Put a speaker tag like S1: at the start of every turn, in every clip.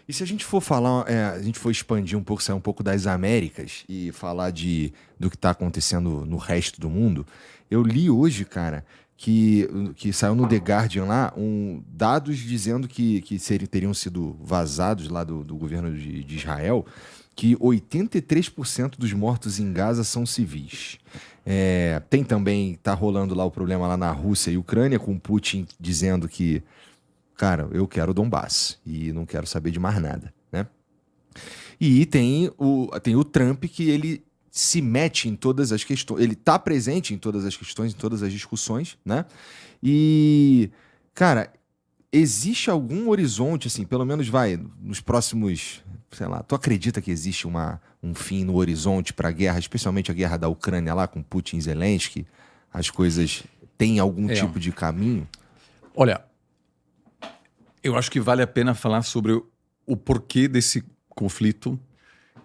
S1: E se a gente for falar, a gente for expandir um pouco, sair um pouco das Américas e falar do que está acontecendo no resto do mundo, eu li hoje, cara, que saiu no The Guardian lá, dados dizendo que teriam sido vazados lá do governo de Israel, que 83% dos mortos em Gaza são civis. Tem também, tá rolando lá o problema lá na Rússia e Ucrânia, com Putin dizendo que cara, eu quero o Donbass e não quero saber de mais nada, né? E tem o Trump que ele se mete em todas as questões, ele tá presente em todas as questões, em todas as discussões, né? E, cara, existe algum horizonte, assim, pelo menos vai, nos próximos, sei lá, tu acredita que existe um fim no horizonte para a guerra, especialmente a guerra da Ucrânia lá com Putin e Zelensky? As coisas têm algum
S2: É,
S1: tipo de caminho?
S2: olha, eu acho que vale a pena falar sobre o porquê desse conflito,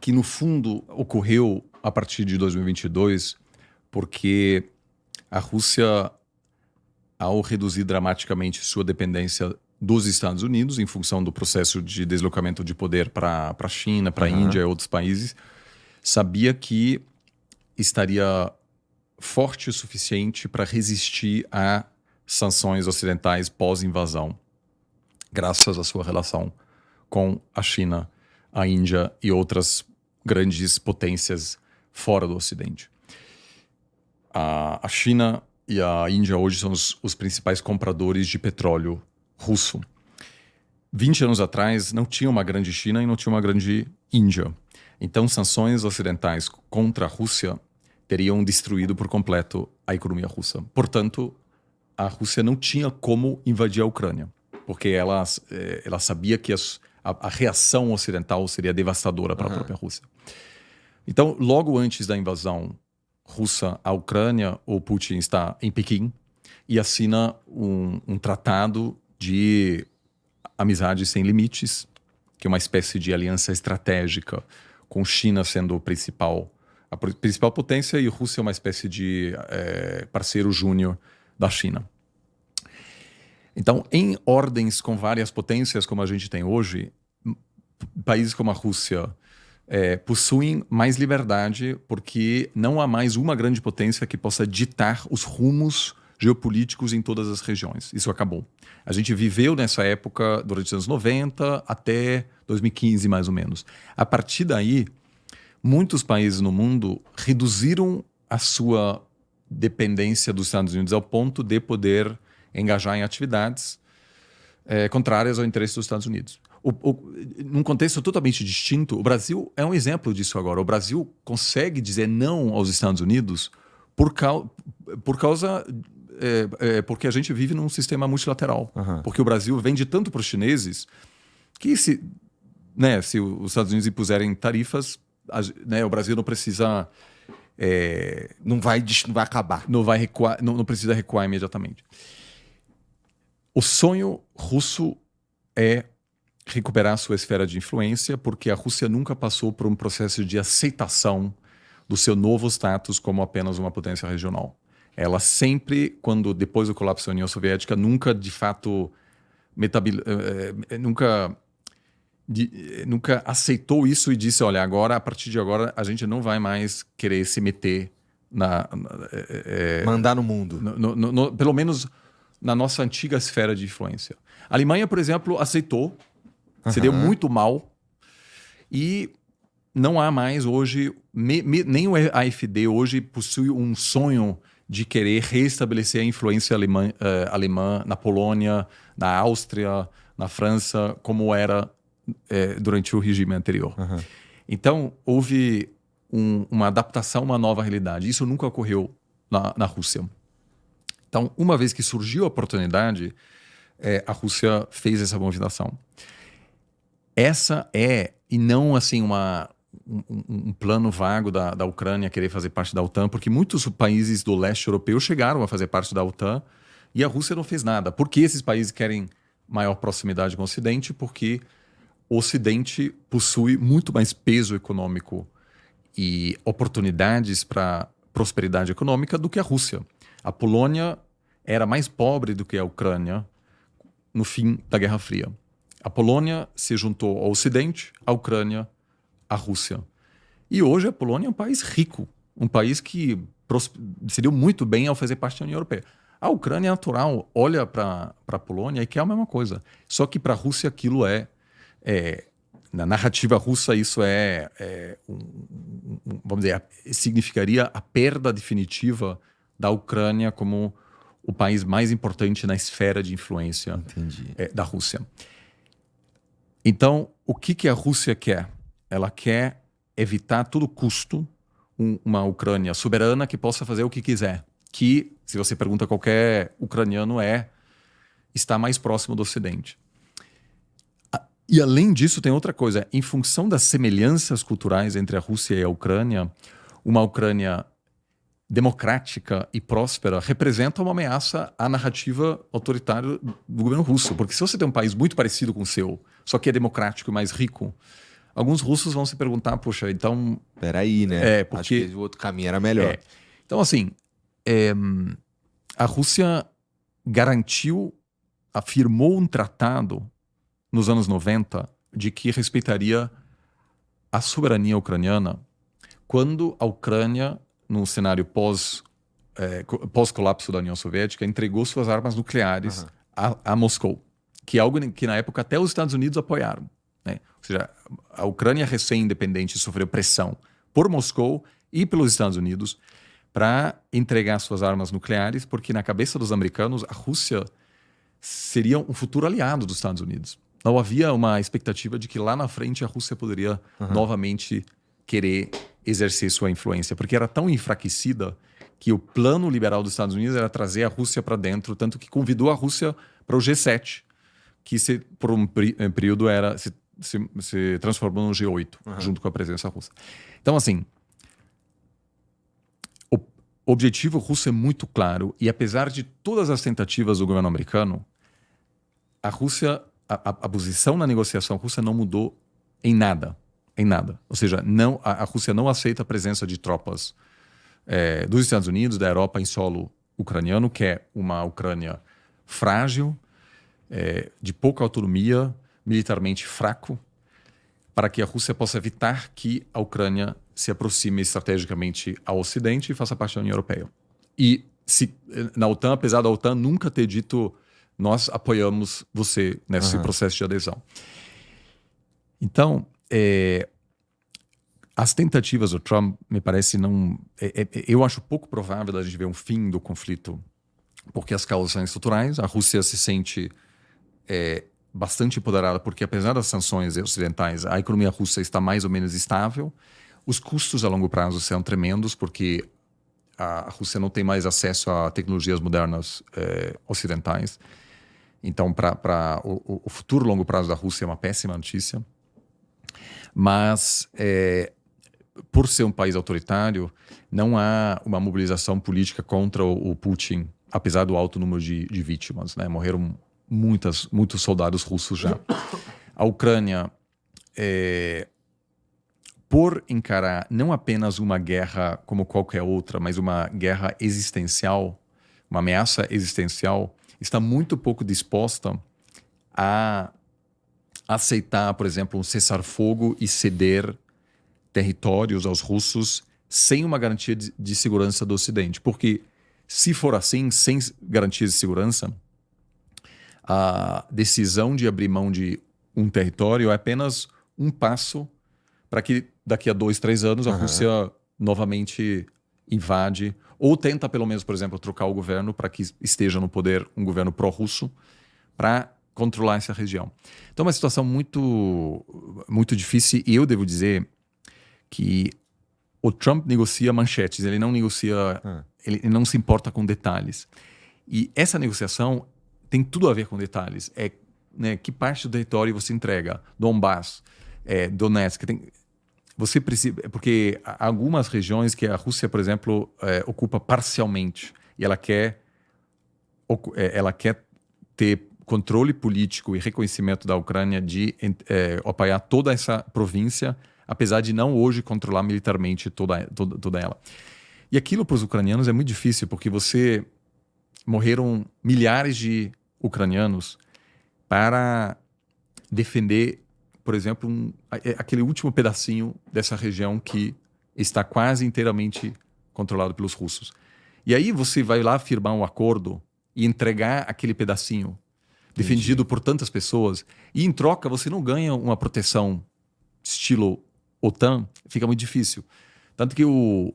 S2: que no fundo ocorreu a partir de 2022, porque a Rússia, ao reduzir dramaticamente sua dependência dos Estados Unidos, em função do processo de deslocamento de poder para a China, para a Índia e outros países, sabia que estaria forte o suficiente para resistir a sanções ocidentais pós-invasão, graças à sua relação com a China, a Índia e outras grandes potências fora do Ocidente. A China e a Índia hoje são os principais compradores de petróleo russo. 20 anos atrás não tinha uma grande China e não tinha uma grande Índia. Então, sanções ocidentais contra a Rússia teriam destruído por completo a economia russa. Portanto, a Rússia não tinha como invadir a Ucrânia, porque ela sabia que a reação ocidental seria devastadora para a própria Rússia. Então, logo antes da invasão russa à Ucrânia, o Putin está em Pequim e assina um tratado de amizade sem limites, que é uma espécie de aliança estratégica, com China sendo a principal potência e Rússia uma espécie de parceiro júnior da China. Então, em ordens com várias potências, como a gente tem hoje, países como a Rússia possuem mais liberdade porque não há mais uma grande potência que possa ditar os rumos geopolíticos em todas as regiões. Isso acabou. A gente viveu nessa época durante os anos 90 até 2015, mais ou menos. A partir daí, muitos países no mundo reduziram a sua dependência dos Estados Unidos ao ponto de poder engajar em atividades contrárias ao interesse dos Estados Unidos. Num contexto totalmente distinto, o Brasil é um exemplo disso agora. O Brasil consegue dizer não aos Estados Unidos porque a gente vive num sistema multilateral. Porque o Brasil vende tanto para os chineses que se os Estados Unidos impuserem tarifas, o Brasil não precisa...
S1: Não vai acabar.
S2: Não vai recuar, não precisa recuar imediatamente. O sonho russo é recuperar sua esfera de influência, porque a Rússia nunca passou por um processo de aceitação do seu novo status como apenas uma potência regional. Ela sempre, depois do colapso da União Soviética, nunca de fato nunca aceitou isso e disse, olha, agora, a partir de agora, a gente não vai mais querer se meter
S1: mandar no mundo.
S2: Pelo menos na nossa antiga esfera de influência. A Alemanha, por exemplo, aceitou, se deu muito mal, e não há mais hoje, nem o AfD hoje possui um sonho de querer restabelecer a influência alemã na Polônia, na Áustria, na França, como era durante o regime anterior. Então, houve uma adaptação a uma nova realidade. Isso nunca ocorreu na Rússia. Então, uma vez que surgiu a oportunidade, a Rússia fez essa movimentação. Essa e não assim um plano vago da Ucrânia querer fazer parte da OTAN, porque muitos países do leste europeu chegaram a fazer parte da OTAN e a Rússia não fez nada. Por que esses países querem maior proximidade com o Ocidente? Porque o Ocidente possui muito mais peso econômico e oportunidades para prosperidade econômica do que a Rússia. A Polônia era mais pobre do que a Ucrânia no fim da Guerra Fria. A Polônia se juntou ao Ocidente, a Ucrânia, a Rússia. E hoje a Polônia é um país rico, um país que se deu muito bem ao fazer parte da União Europeia. A Ucrânia é natural, olha para a Polônia e quer a mesma coisa. Só que para a Rússia aquilo na narrativa russa isso vamos dizer, significaria a perda definitiva da Ucrânia como o país mais importante na esfera de influência da Rússia. Então, o que a Rússia quer? Ela quer evitar a todo custo uma Ucrânia soberana que possa fazer o que quiser. Que, se você pergunta a qualquer ucraniano, está mais próximo do Ocidente. E, além disso, tem outra coisa. Em função das semelhanças culturais entre a Rússia e a Ucrânia, uma Ucrânia democrática e próspera representa uma ameaça à narrativa autoritária do governo russo. Porque se você tem um país muito parecido com o seu, só que é democrático e mais rico, alguns russos vão se perguntar, poxa, então...
S1: Peraí, né?
S2: Porque...
S1: Acho que o outro caminho era melhor.
S2: Então, assim, a Rússia afirmou um tratado nos anos 90 de que respeitaria a soberania ucraniana quando a Ucrânia, num cenário pós-colapso da União Soviética, entregou suas armas nucleares a Moscou, que é algo que na época até os Estados Unidos apoiaram. Né? Ou seja, a Ucrânia recém-independente sofreu pressão por Moscou e pelos Estados Unidos para entregar suas armas nucleares, porque na cabeça dos americanos a Rússia seria um futuro aliado dos Estados Unidos. Não havia uma expectativa de que lá na frente a Rússia poderia novamente querer exercer sua influência, porque era tão enfraquecida que o plano liberal dos Estados Unidos era trazer a Rússia para dentro, tanto que convidou a Rússia para o G7, que por um período se transformou no G8, junto com a presença russa. Então, assim, o objetivo russo é muito claro, e apesar de todas as tentativas do governo americano, a Rússia, a posição na negociação russa não mudou em nada. Em nada. Ou seja, a Rússia não aceita a presença de tropas dos Estados Unidos, da Europa, em solo ucraniano, que é uma Ucrânia frágil, de pouca autonomia, militarmente fraco, para que a Rússia possa evitar que a Ucrânia se aproxime estrategicamente ao Ocidente e faça parte da União Europeia. E na OTAN, apesar da OTAN nunca ter dito nós apoiamos você nesse processo de adesão. Então, as tentativas do Trump, me parece, não... eu acho pouco provável a gente ver um fim do conflito, porque as causas são estruturais. A Rússia se sente bastante empoderada, porque apesar das sanções ocidentais, a economia russa está mais ou menos estável. Os custos a longo prazo são tremendos, porque a Rússia não tem mais acesso a tecnologias modernas ocidentais. Então, para o futuro longo prazo da Rússia é uma péssima notícia. Mas, por ser um país autoritário, não há uma mobilização política contra o Putin, apesar do alto número de vítimas. Né? Morreram muitos soldados russos já. A Ucrânia, por encarar não apenas uma guerra como qualquer outra, mas uma guerra existencial, uma ameaça existencial, está muito pouco disposta a aceitar, por exemplo, um cessar-fogo e ceder territórios aos russos sem uma garantia de segurança do Ocidente. Porque, se for assim, sem garantias de segurança, a decisão de abrir mão de um território é apenas um passo para que daqui a 2, 3 anos a Rússia novamente invade ou tenta, pelo menos, por exemplo, trocar o governo para que esteja no poder um governo pró-russo para controlar essa região. Então, é uma situação muito, muito difícil, e eu devo dizer que o Trump negocia manchetes, ele não negocia, ele não se importa com detalhes. E essa negociação tem tudo a ver com detalhes. Né, que parte do território você entrega? Donbass, Donetsk. Você precisa, porque há algumas regiões que a Rússia, por exemplo, ocupa parcialmente, e ela quer ter controle político e reconhecimento da Ucrânia de apoiar toda essa província, apesar de não hoje controlar militarmente toda ela. E aquilo para os ucranianos é muito difícil, porque morreram milhares de ucranianos para defender, por exemplo, aquele último pedacinho dessa região que está quase inteiramente controlado pelos russos. E aí você vai lá firmar um acordo e entregar aquele pedacinho defendido por tantas pessoas, e em troca você não ganha uma proteção estilo OTAN, fica muito difícil. Tanto que o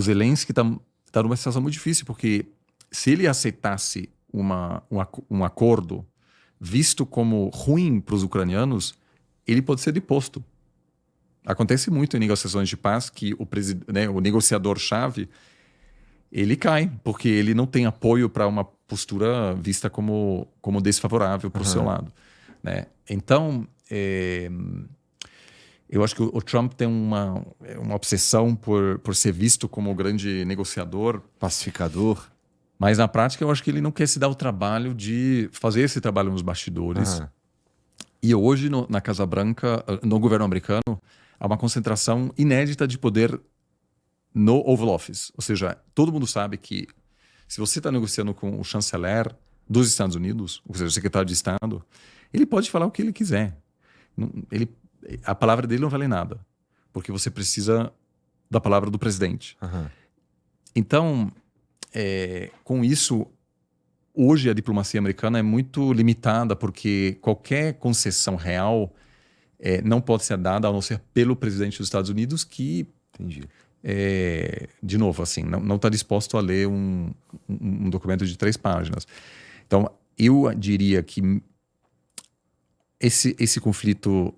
S2: Zelensky está numa situação muito difícil, porque se ele aceitasse um acordo visto como ruim para os ucranianos, ele pode ser deposto. Acontece muito em negociações de paz que o negociador-chave ele cai, porque ele não tem apoio para uma postura vista como desfavorável para o seu lado. Né? Então, eu acho que o Trump tem uma obsessão por ser visto como o grande negociador.
S1: Pacificador.
S2: Mas na prática eu acho que ele não quer se dar o trabalho de fazer esse trabalho nos bastidores. E hoje na Casa Branca, no governo americano, há uma concentração inédita de poder no Oval Office. Ou seja, todo mundo sabe que se você está negociando com o chanceler dos Estados Unidos, ou seja, o secretário de Estado, ele pode falar o que ele quiser. A palavra dele não vale nada, porque você precisa da palavra do presidente. Então, com isso, hoje a diplomacia americana é muito limitada, porque qualquer concessão real não pode ser dada a não ser pelo presidente dos Estados Unidos, que, de novo, assim, não está disposto a ler um documento de 3 páginas. Então, eu diria que esse conflito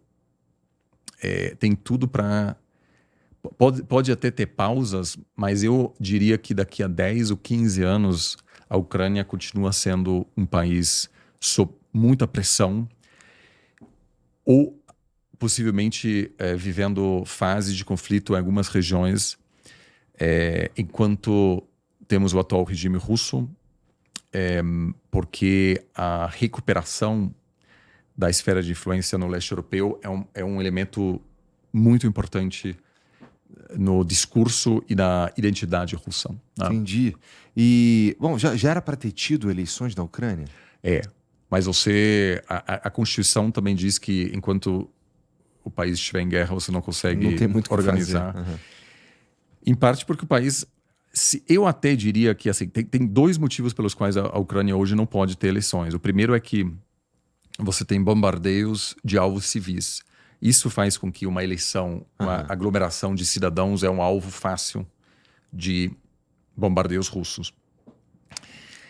S2: tem tudo para... Pode até ter pausas, mas eu diria que daqui a 10 ou 15 anos a Ucrânia continua sendo um país sob muita pressão ou possivelmente vivendo fases de conflito em algumas regiões, enquanto temos o atual regime russo, porque a recuperação da esfera de influência no leste europeu é um elemento muito importante no discurso e na identidade russa. Né?
S1: Entendi. E, bom, já era para ter tido eleições na Ucrânia?
S2: Mas a Constituição também diz que enquanto o país estiver em guerra, você não consegue
S1: não tem muito
S2: organizar. Em parte porque o país... eu até diria que assim, tem 2 motivos pelos quais a Ucrânia hoje não pode ter eleições. O primeiro é que você tem bombardeios de alvos civis. Isso faz com que uma eleição, uma aglomeração de cidadãos é um alvo fácil de bombardeios russos.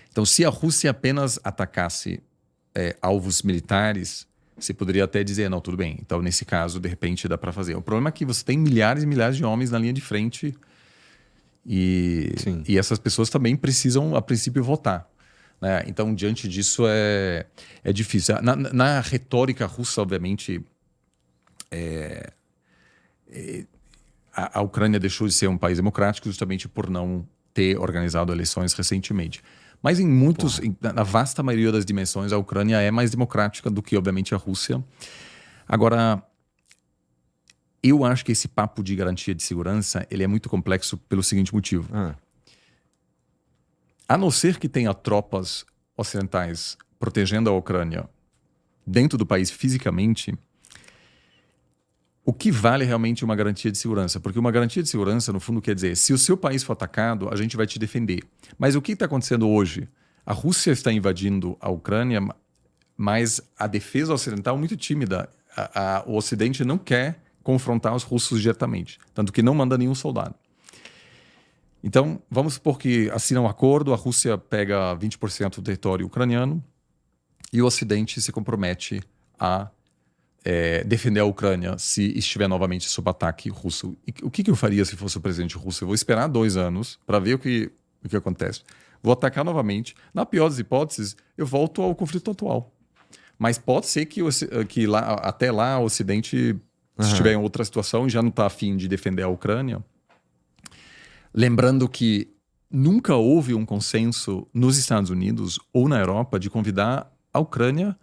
S2: Então, se a Rússia apenas atacasse alvos militares, você poderia até dizer, não, tudo bem. Então, nesse caso, de repente, dá para fazer. O problema é que você tem milhares e milhares de homens na linha de frente e essas pessoas também precisam, a princípio, votar. Né? Então, diante disso, é difícil. Na retórica russa, obviamente... a Ucrânia deixou de ser um país democrático justamente por não ter organizado eleições recentemente. Mas na vasta maioria das dimensões, a Ucrânia é mais democrática do que, obviamente, a Rússia. Agora, eu acho que esse papo de garantia de segurança ele é muito complexo pelo seguinte motivo. A não ser que tenha tropas ocidentais protegendo a Ucrânia dentro do país fisicamente, o que vale realmente uma garantia de segurança? Porque uma garantia de segurança, no fundo, quer dizer, se o seu país for atacado, a gente vai te defender. Mas o que está acontecendo hoje? A Rússia está invadindo a Ucrânia, mas a defesa ocidental é muito tímida. O Ocidente não quer confrontar os russos diretamente, tanto que não manda nenhum soldado. Então, vamos supor que assina um acordo, a Rússia pega 20% do território ucraniano e o Ocidente se compromete a defender a Ucrânia se estiver novamente sob ataque russo. E o que eu faria se fosse o presidente russo? Eu vou esperar 2 anos para ver o que acontece. Vou atacar novamente. Na pior das hipóteses, eu volto ao conflito atual. Mas pode ser que até lá o Ocidente estiver em outra situação e já não está afim de defender a Ucrânia. Lembrando que nunca houve um consenso nos Estados Unidos ou na Europa de convidar a Ucrânia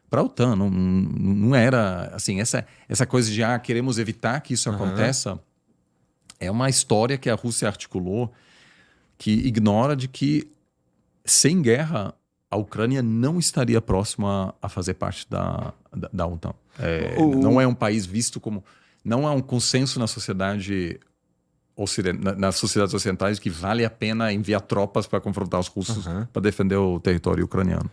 S2: para a OTAN. Não era assim, essa coisa de queremos evitar que isso aconteça. É uma história que a Rússia articulou que ignora de que sem guerra a Ucrânia não estaria próxima a fazer parte da OTAN. Não é um país visto como... Não há um consenso na sociedade nas sociedades ocidentais que vale a pena enviar tropas para confrontar os russos para defender o território ucraniano.